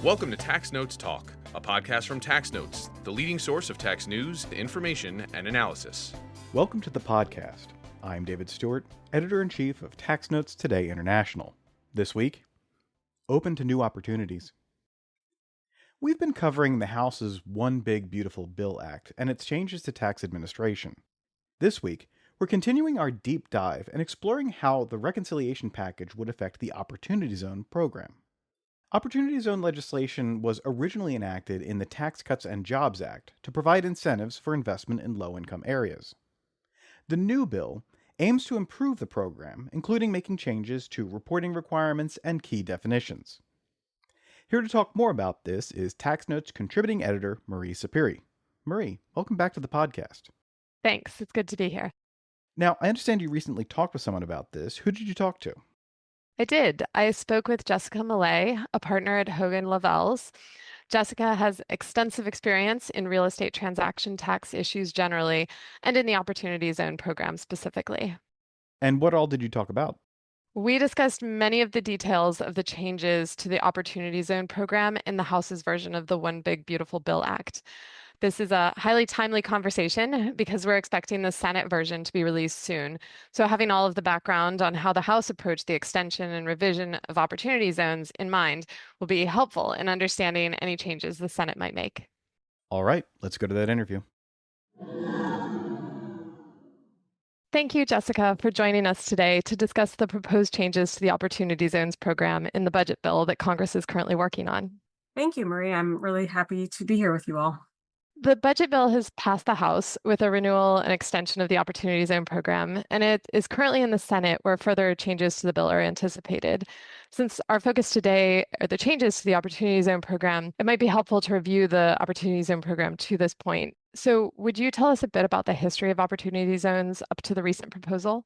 Welcome to Tax Notes Talk, a podcast from Tax Notes, the leading source of tax news, information, and analysis. Welcome to the podcast. I'm David Stewart, Editor-in-Chief of Tax Notes Today International. This week, open to new opportunities. We've been covering the House's One Big Beautiful Bill Act and its changes to tax administration. This week, we're continuing our deep dive and exploring how the reconciliation package would affect the Opportunity Zone program. Opportunity Zone legislation was originally enacted in the Tax Cuts and Jobs Act to provide incentives for investment in low-income areas. The new bill aims to improve the program, including making changes to reporting requirements and key definitions. Here to talk more about this is Tax Notes contributing editor Marie Sapiri. Marie, welcome back to the podcast. Thanks. It's good to be here. Now, I understand you recently talked with someone about this. Who did you talk to? I did. I spoke with Jessica Millett, a partner at Hogan Lovells. Jessica has extensive experience in real estate transaction tax issues generally, and in the Opportunity Zone program specifically. And what all did you talk about? We discussed many of the details of the changes to the Opportunity Zone program in the House's version of the One Big Beautiful Bill Act. This is a highly timely conversation because we're expecting the Senate version to be released soon. So having all of the background on how the House approached the extension and revision of opportunity zones in mind will be helpful in understanding any changes the Senate might make. All right, let's go to that interview. Thank you, Jessica, for joining us today to discuss the proposed changes to the Opportunity Zones program in the budget bill that Congress is currently working on. Thank you, Marie. I'm really happy to be here with you all. The budget bill has passed the House with a renewal and extension of the Opportunity Zone program, and it is currently in the Senate where further changes to the bill are anticipated. Since our focus today are the changes to the Opportunity Zone program, it might be helpful to review the Opportunity Zone program to this point. So would you tell us a bit about the history of Opportunity Zones up to the recent proposal?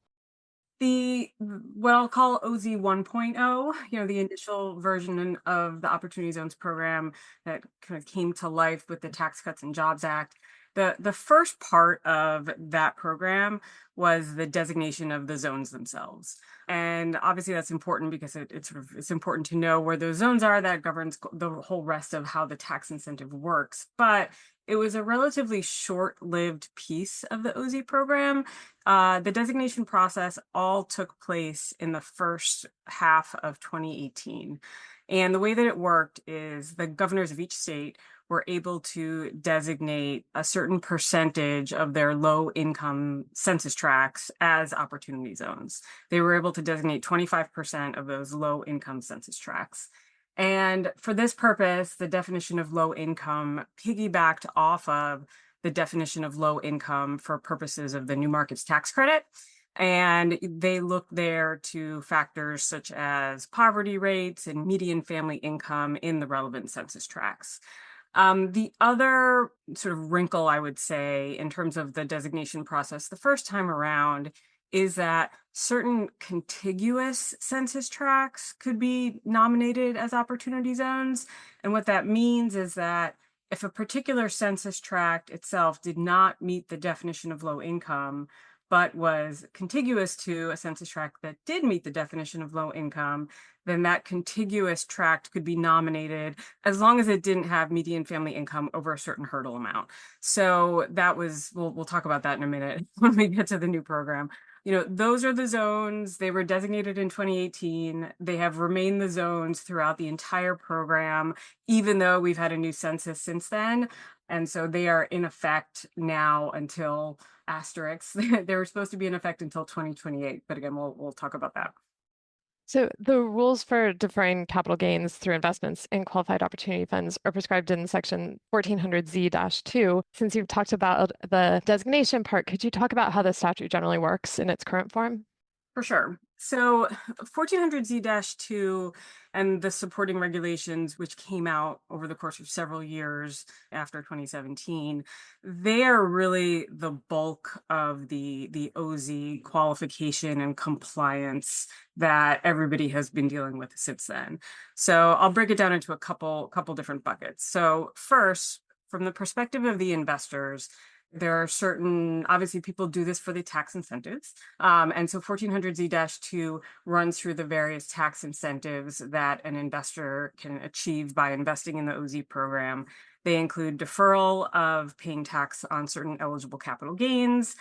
What I'll call OZ 1.0, the initial version of the Opportunity Zones program that kind of came to life with the Tax Cuts and Jobs Act. The first part of that program was the designation of the zones themselves. And obviously that's important because it's important to know where those zones are. That governs the whole rest of how the tax incentive works. But it was a relatively short-lived piece of the OZ program. The designation process all took place in the first half of 2018. And the way that it worked is the governors of each state were able to designate a certain percentage of their low-income census tracts as opportunity zones. They were able to designate 25% of those low-income census tracts. And for this purpose, the definition of low income piggybacked off of the definition of low income for purposes of the New Markets Tax Credit. And they looked there to factors such as poverty rates and median family income in the relevant census tracts. The other sort of wrinkle, I would say, in terms of the designation process the first time around is that certain contiguous census tracts could be nominated as opportunity zones. And what that means is that if a particular census tract itself did not meet the definition of low income, but was contiguous to a census tract that did meet the definition of low income, then that contiguous tract could be nominated as long as it didn't have median family income over a certain hurdle amount. So that was, we'll talk about that in a minute when we get to the new program. Those are the zones. They were designated in 2018. They have remained the zones throughout the entire program, even though we've had a new census since then. And so they are in effect now until asterisks. They were supposed to be in effect until 2028. But again, we'll talk about that. So the rules for deferring capital gains through investments in qualified opportunity funds are prescribed in section 1400Z-2. Since you've talked about the designation part, could you talk about how the statute generally works in its current form? For sure. So 1400Z-2 and the supporting regulations, which came out over the course of several years after 2017, they are really the bulk of the OZ qualification and compliance that everybody has been dealing with since then. So I'll break it down into a couple different buckets. So first, from the perspective of the investors, There are certain, obviously, people do this for the tax incentives. And so 1400Z-2 runs through the various tax incentives that an investor can achieve by investing in the OZ program. They include deferral of paying tax on certain eligible capital gains.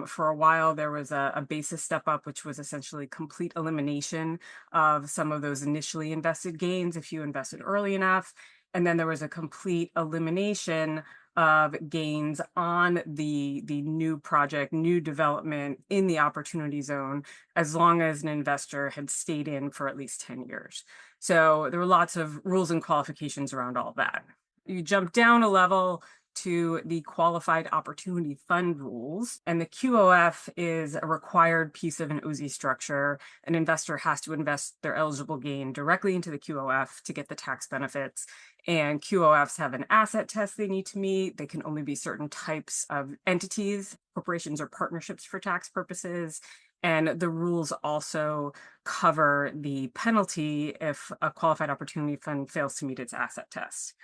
For a while, there was a basis step up, which was essentially complete elimination of some of those initially invested gains if you invested early enough. And then there was a complete elimination of gains on the new project, new development in the opportunity zone, as long as an investor had stayed in for at least 10 years. So there were lots of rules and qualifications around all that. You jump down a level to the Qualified Opportunity Fund rules, and the QOF is a required piece of an OZ structure. An investor has to invest their eligible gain directly into the QOF to get the tax benefits. And QOFs have an asset test they need to meet. They can only be certain types of entities, corporations or partnerships for tax purposes. And the rules also cover the penalty if a qualified opportunity fund fails to meet its asset test.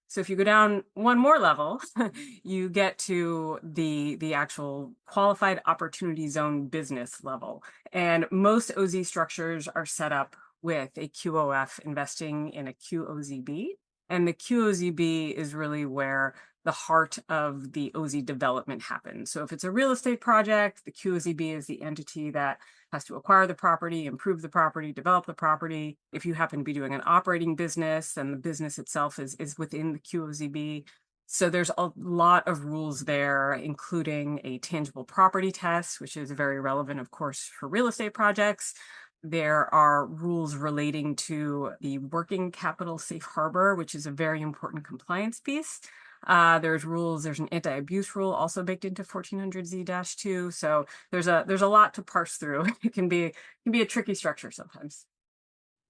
So if you go down one more level, you get to the actual qualified opportunity zone business level. And most OZ structures are set up with a QOF investing in a QOZB. And the QOZB is really where the heart of the OZ development happens. So if it's a real estate project, the QOZB is the entity that has to acquire the property, improve the property, develop the property. If you happen to be doing an operating business, then the business itself is within the QOZB. So there's a lot of rules there, including a tangible property test, which is very relevant, of course, for real estate projects. There are rules relating to the working capital safe harbor, which is a very important compliance piece. There's rules, there's an anti-abuse rule also baked into 1400Z-2. So there's a lot to parse through. It can be a tricky structure sometimes.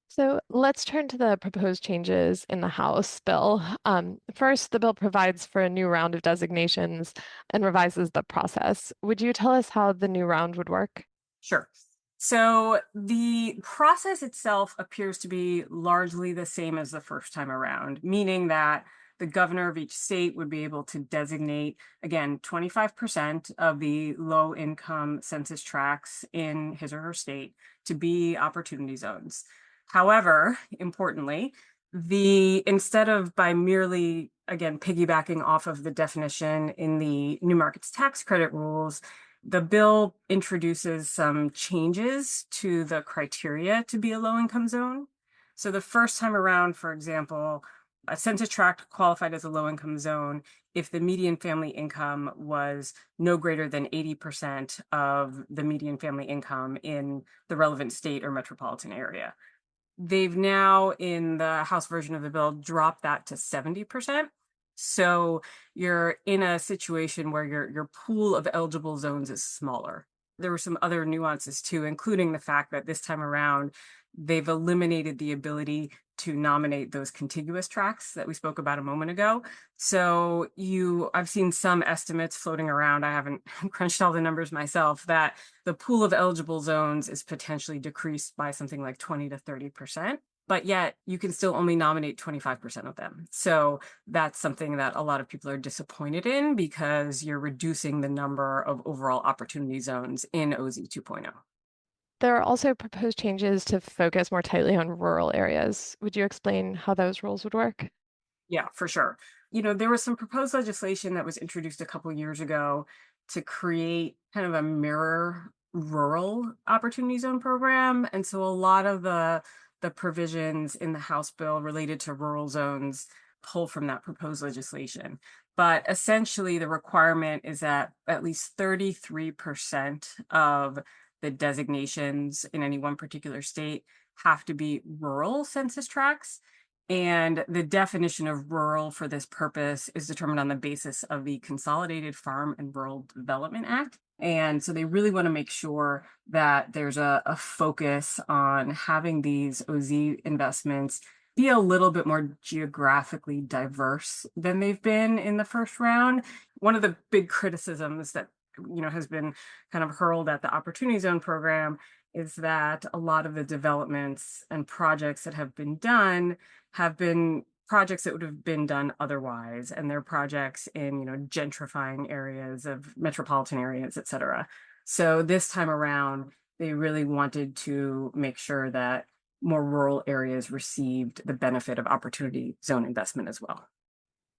So let's turn to the proposed changes in the House bill. First, the bill provides for a new round of designations and revises the process. Would you tell us how the new round would work? Sure. So the process itself appears to be largely the same as the first time around, meaning that the governor of each state would be able to designate, again, 25% of the low income census tracts in his or her state to be opportunity zones. However, importantly, instead of by merely, again, piggybacking off of the definition in the new markets tax credit rules, the bill introduces some changes to the criteria to be a low income zone. So the first time around, for example, a census tract qualified as a low income zone if the median family income was no greater than 80% of the median family income in the relevant state or metropolitan area. They've now, in the House version of the bill, dropped that to 70%. So you're in a situation where your pool of eligible zones is smaller. There were some other nuances too, including the fact that this time around, they've eliminated the ability to nominate those contiguous tracts that we spoke about a moment ago. So I've seen some estimates floating around. I haven't crunched all the numbers myself, that the pool of eligible zones is potentially decreased by something like 20 to 30%. But yet you can still only nominate 25% of them. So that's something that a lot of people are disappointed in, because you're reducing the number of overall opportunity zones in OZ 2.0. There are also proposed changes to focus more tightly on rural areas. Would you explain how those rules would work? Yeah, for sure. There was some proposed legislation that was introduced a couple years ago to create kind of a mirror rural opportunity zone program. And so a lot of the provisions in the House bill related to rural zones pull from that proposed legislation. But essentially, the requirement is that at least 33% of the designations in any one particular state have to be rural census tracts. And the definition of rural for this purpose is determined on the basis of the Consolidated Farm and Rural Development Act. And so they really want to make sure that there's a focus on having these OZ investments be a little bit more geographically diverse than they've been in the first round. One of the big criticisms that has been kind of hurled at the Opportunity Zone program is that a lot of the developments and projects that have been done have been projects that would have been done otherwise, and they're projects in, gentrifying areas of metropolitan areas, et cetera. So this time around, they really wanted to make sure that more rural areas received the benefit of opportunity zone investment as well.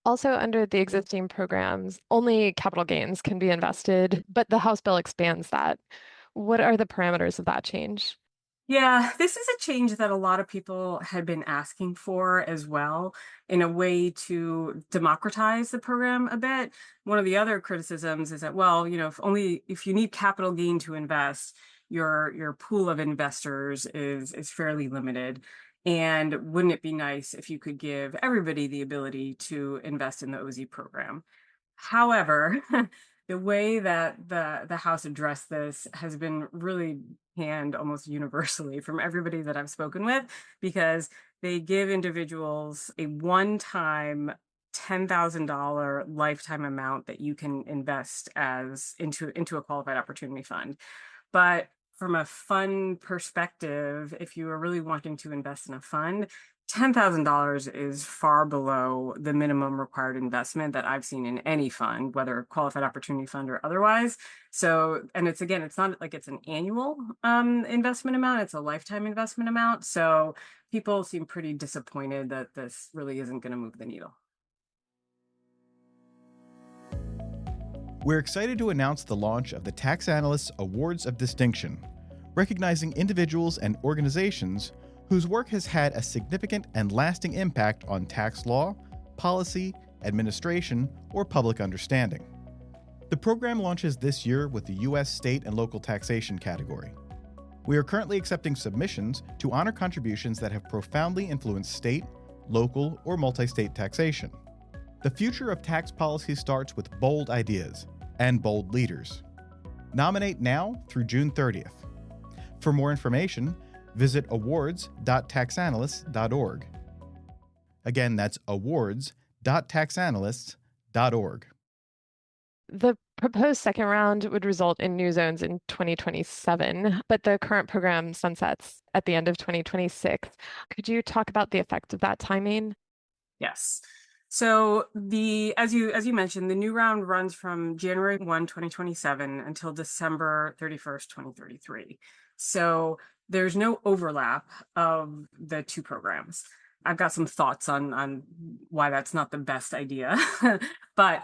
Also, under the existing programs, only capital gains can be invested, but the House bill expands that. What are the parameters of that change? Yeah, this is a change that a lot of people had been asking for as well, in a way to democratize the program a bit. One of the other criticisms is that, well, if you need capital gain to invest, your pool of investors is fairly limited. And wouldn't it be nice if you could give everybody the ability to invest in the OZ program? However, the way that the House addressed this has been really panned almost universally from everybody that I've spoken with, because they give individuals a one-time $10,000 lifetime amount that you can invest as into a qualified opportunity fund. But from a fund perspective, if you are really wanting to invest in a fund, $10,000 is far below the minimum required investment that I've seen in any fund, whether a qualified opportunity fund or otherwise. So, and it's not like it's an annual investment amount, it's a lifetime investment amount. So people seem pretty disappointed that this really isn't going to move the needle. We're excited to announce the launch of the Tax Analysts Awards of Distinction, recognizing individuals and organizations whose work has had a significant and lasting impact on tax law, policy, administration, or public understanding. The program launches this year with the U.S. state and local taxation category. We are currently accepting submissions to honor contributions that have profoundly influenced state, local, or multi-state taxation. The future of tax policy starts with bold ideas and bold leaders. Nominate now through June 30th. For more information, visit awards.taxanalysts.org. Again, that's awards.taxanalysts.org. The proposed second round would result in new zones in 2027, but the current program sunsets at the end of 2026. Could you talk about the effect of that timing? Yes. So as you mentioned, the new round runs from January 1, 2027 until December 31st, 2033. So there's no overlap of the two programs. I've got some thoughts on why that's not the best idea. But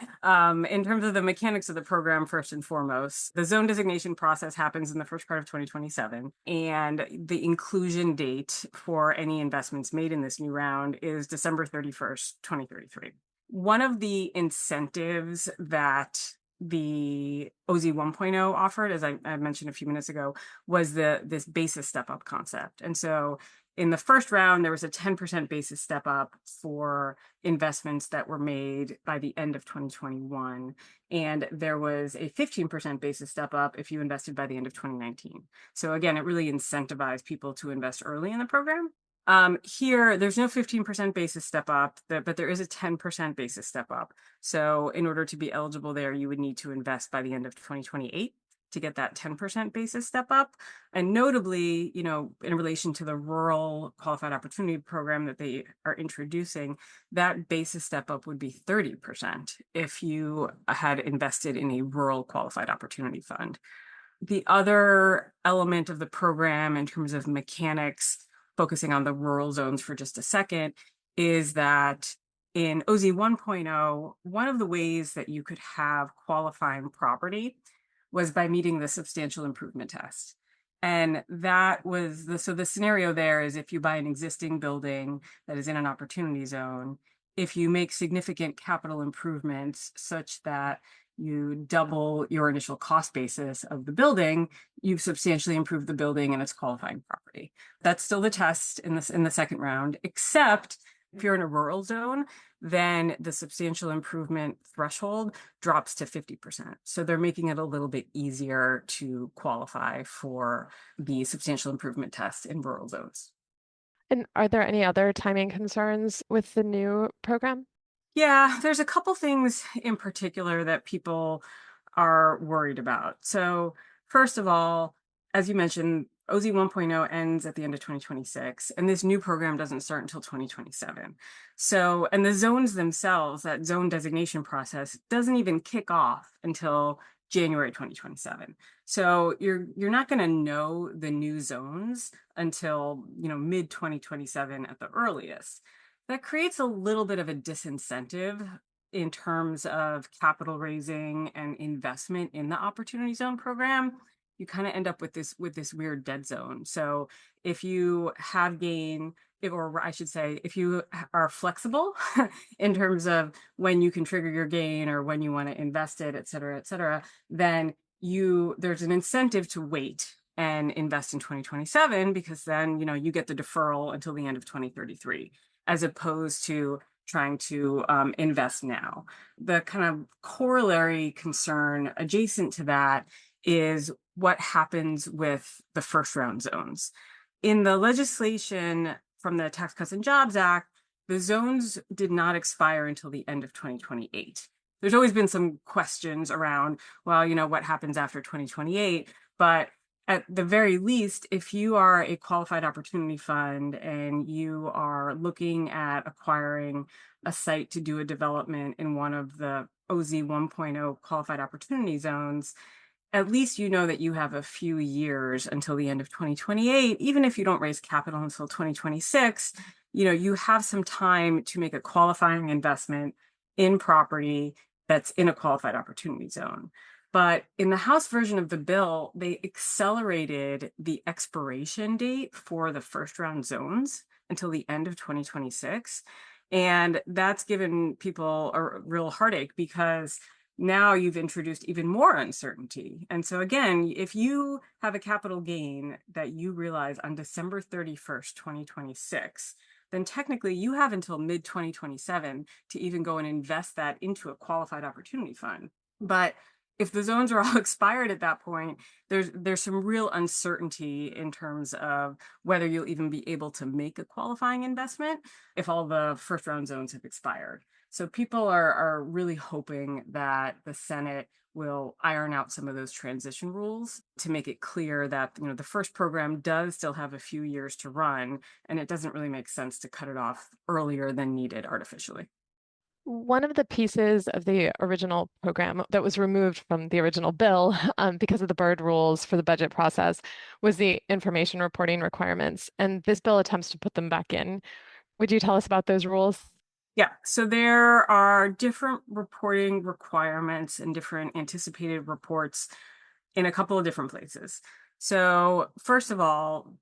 in terms of the mechanics of the program, first and foremost, the zone designation process happens in the first part of 2027. And the inclusion date for any investments made in this new round is December 31st, 2033. One of the incentives that the OZ 1.0 offered, as I mentioned a few minutes ago, was this basis step up concept. And so in the first round, there was a 10% basis step up for investments that were made by the end of 2021. And there was a 15% basis step up if you invested by the end of 2019. So again, it really incentivized people to invest early in the program. Here, there's no 15% basis step up, but there is a 10% basis step up. So in order to be eligible there, you would need to invest by the end of 2028 to get that 10% basis step up. And notably, in relation to the rural qualified opportunity program that they are introducing, that basis step up would be 30% if you had invested in a rural qualified opportunity fund. The other element of the program in terms of mechanics, focusing on the rural zones for just a second, is that in OZ 1.0, one of the ways that you could have qualifying property was by meeting the substantial improvement test. And that was the scenario there is if you buy an existing building that is in an opportunity zone, if you make significant capital improvements such that you double your initial cost basis of the building, you've substantially improved the building and it's qualifying property. That's still the test in the second round, except if you're in a rural zone, then the substantial improvement threshold drops to 50%. So they're making it a little bit easier to qualify for the substantial improvement test in rural zones. And are there any other timing concerns with the new program? Yeah, there's a couple things in particular that people are worried about. So first of all, as you mentioned, OZ 1.0 ends at the end of 2026, and this new program doesn't start until 2027. So, and the zones themselves, that zone designation process doesn't even kick off until January 2027. So you're not going to know the new zones until, mid 2027 at the earliest. That creates a little bit of a disincentive in terms of capital raising and investment in the Opportunity Zone program. You kind of end up with this weird dead zone. So if you have gain, or I should say, if you are flexible in terms of when you can trigger your gain or when you want to invest it, et cetera, then there's an incentive to wait and invest in 2027, because then you get the deferral until the end of 2033, as opposed to trying to invest now. The kind of corollary concern adjacent to that is what happens with the first round zones. In the legislation from the Tax Cuts and Jobs Act, the zones did not expire until the end of 2028. There's always been some questions around, well, what happens after 2028, but at the very least, if you are a qualified opportunity fund and you are looking at acquiring a site to do a development in one of the OZ 1.0 qualified opportunity zones, at least that you have a few years until the end of 2028. Even if you don't raise capital until 2026, you have some time to make a qualifying investment in property that's in a qualified opportunity zone. But in the House version of the bill, they accelerated the expiration date for the first round zones until the end of 2026. And that's given people a real heartache, because now you've introduced even more uncertainty. And so again, if you have a capital gain that you realize on December 31st, 2026, then technically you have until mid 2027 to even go and invest that into a qualified opportunity fund. But if the zones are all expired at that point, there's some real uncertainty in terms of whether you'll even be able to make a qualifying investment if all the first round zones have expired. So people are really hoping that the Senate will iron out some of those transition rules to make it clear that the first program does still have a few years to run, and it doesn't really make sense to cut it off earlier than needed artificially. One of the pieces of the original program that was removed from the original bill because of the Byrd rules for the budget process was the information reporting requirements. And this bill attempts to put them back in. Would you tell us about those rules? Yeah, so there are different reporting requirements and different anticipated reports in a couple of different places. So first of all,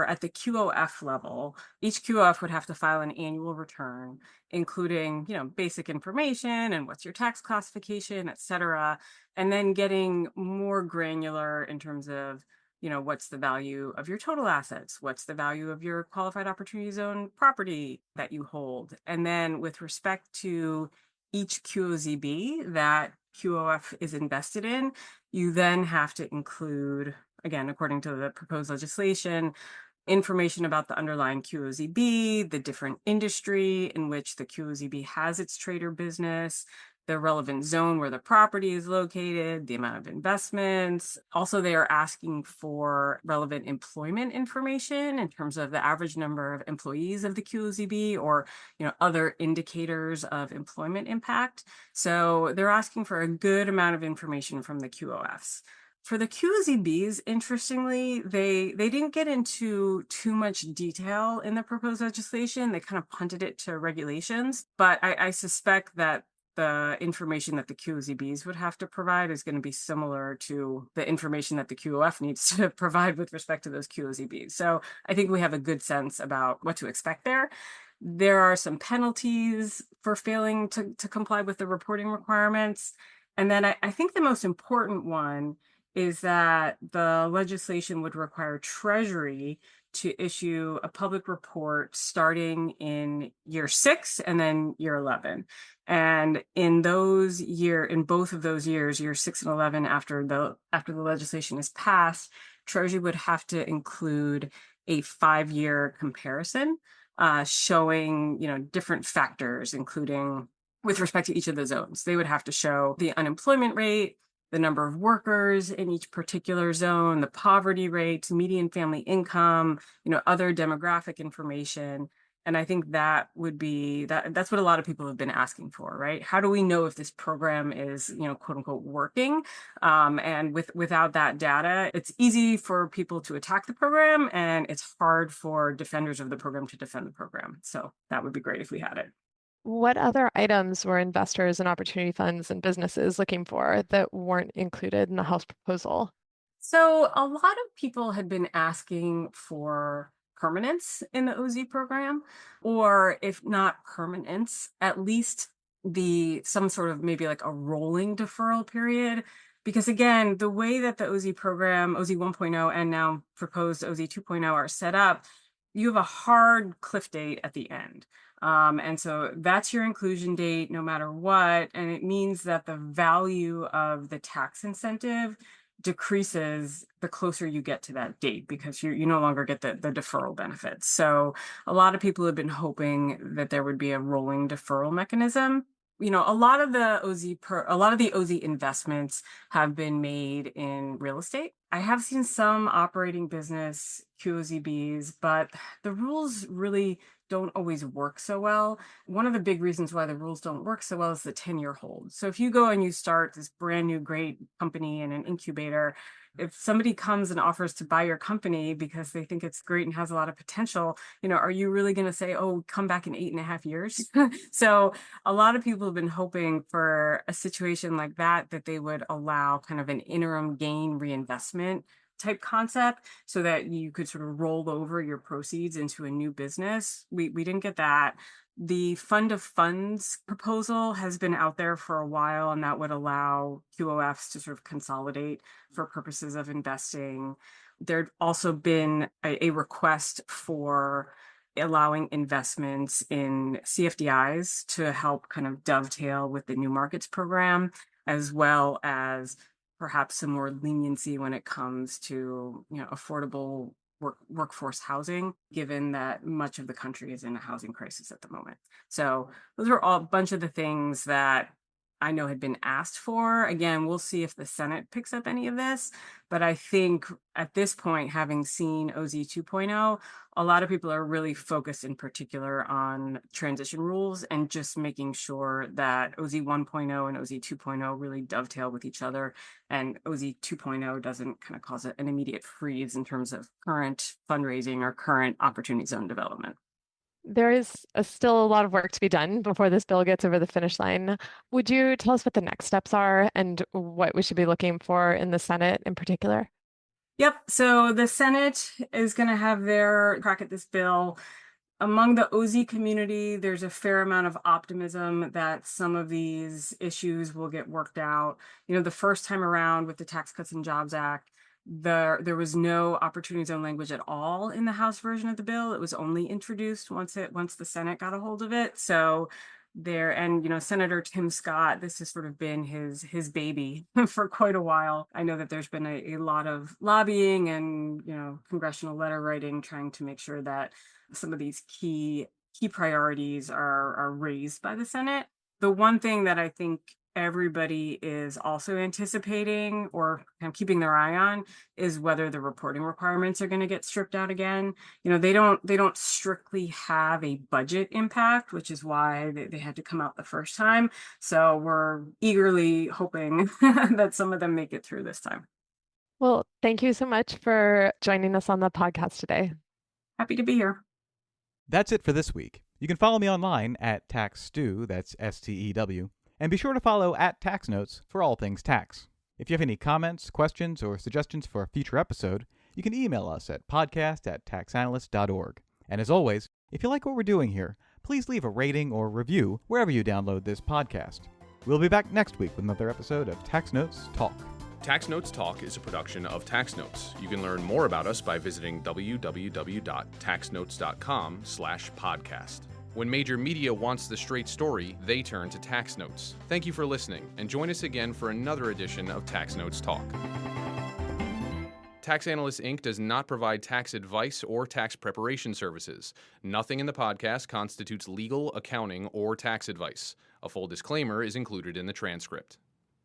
at the QOF level, each QOF would have to file an annual return, including, basic information and what's your tax classification, et cetera, and then getting more granular in terms of, what's the value of your total assets? What's the value of your qualified opportunity zone property that you hold? And then with respect to each QOZB that QOF is invested in, you then have to include, again, according to the proposed legislation, information about the underlying QOZB, the different industry in which the QOZB has its trade or business, the relevant zone where the property is located, the amount of investments. Also, they are asking for relevant employment information in terms of the average number of employees of the QOZB, or other indicators of employment impact. So they're asking for a good amount of information from the QOFs. For the QOZBs, interestingly, they didn't get into too much detail in the proposed legislation. They kind of punted it to regulations, but I suspect that the information that the QOZBs would have to provide is going to be similar to the information that the QOF needs to provide with respect to those QOZBs. So I think we have a good sense about what to expect there. There are some penalties for failing to comply with the reporting requirements. And then I think the most important one is that the legislation would require Treasury to issue a public report starting in year 6 and then year 11. And in both of those years, year 6 and 11, after the legislation is passed, Treasury would have to include a 5-year comparison showing, different factors, including with respect to each of the zones. They would have to show the unemployment rate, the number of workers in each particular zone, the poverty rates, median family income, other demographic information. And I think that would be that's what a lot of people have been asking for, right? How do we know if this program is, quote unquote, working? And without that data, it's easy for people to attack the program, and it's hard for defenders of the program to defend the program. So that would be great if we had it. What other items were investors and opportunity funds and businesses looking for that weren't included in the House proposal? So a lot of people had been asking for permanence in the OZ program, or if not permanence, at least some sort of maybe like a rolling deferral period. Because again, the way that the OZ program, OZ 1.0 and now proposed OZ 2.0 are set up, you have a hard cliff date at the end. And so that's your inclusion date no matter what. And it means that the value of the tax incentive decreases the closer you get to that date, because you no longer get the deferral benefits. So a lot of people have been hoping that there would be a rolling deferral mechanism. A lot of the OZ investments have been made in real estate. I have seen some operating business QOZBs, but the rules really don't always work so well. One of the big reasons why the rules don't work so well is the 10-year hold. So if you go and you start this brand new great company in an incubator, if somebody comes and offers to buy your company because they think it's great and has a lot of potential, are you really going to say, oh, come back in 8.5 years? So a lot of people have been hoping for a situation like that they would allow kind of an interim gain reinvestment type concept so that you could sort of roll over your proceeds into a new business. We didn't get that. The fund of funds proposal has been out there for a while, and that would allow QOFs to sort of consolidate for purposes of investing. There'd also been a request for allowing investments in CFDIs to help kind of dovetail with the New Markets program, as well as perhaps some more leniency when it comes to affordable workforce housing, given that much of the country is in a housing crisis at the moment. So those are all a bunch of the things that I know had been asked for. Again, we'll see if the Senate picks up any of this, but I think at this point, having seen OZ 2.0, a lot of people are really focused in particular on transition rules and just making sure that OZ 1.0 and OZ 2.0 really dovetail with each other, and OZ 2.0 doesn't kind of cause an immediate freeze in terms of current fundraising or current opportunity zone development. There is still a lot of work to be done before this bill gets over the finish line. Would you tell us what the next steps are and what we should be looking for in the Senate in particular? Yep. So the Senate is going to have their crack at this bill. Among the OZ community, there's a fair amount of optimism that some of these issues will get worked out. The first time around with the Tax Cuts and Jobs Act, there was no opportunity zone language at all in the House version of the bill. It was only introduced once the Senate got a hold of it. So Senator Tim Scott, this has sort of been his baby for quite a while. I know that there's been a lot of lobbying and congressional letter writing trying to make sure that some of these key priorities are raised by the Senate. The one thing that I think everybody is also anticipating or kind of keeping their eye on is whether the reporting requirements are going to get stripped out again. They don't strictly have a budget impact, which is why they had to come out the first time. So we're eagerly hoping that some of them make it through this time. Well, thank you so much for joining us on the podcast today. Happy to be here. That's it for this week. You can follow me online at TaxStew, that's STEW, and be sure to follow at Tax Notes for all things tax. If you have any comments, questions, or suggestions for a future episode, you can email us at podcast@taxanalyst.org. And as always, if you like what we're doing here, please leave a rating or review wherever you download this podcast. We'll be back next week with another episode of Tax Notes Talk. Tax Notes Talk is a production of Tax Notes. You can learn more about us by visiting www.taxnotes.com/podcast. When major media wants the straight story, they turn to Tax Notes. Thank you for listening, and join us again for another edition of Tax Notes Talk. Tax Analysts Inc. does not provide tax advice or tax preparation services. Nothing in the podcast constitutes legal, accounting, or tax advice. A full disclaimer is included in the transcript.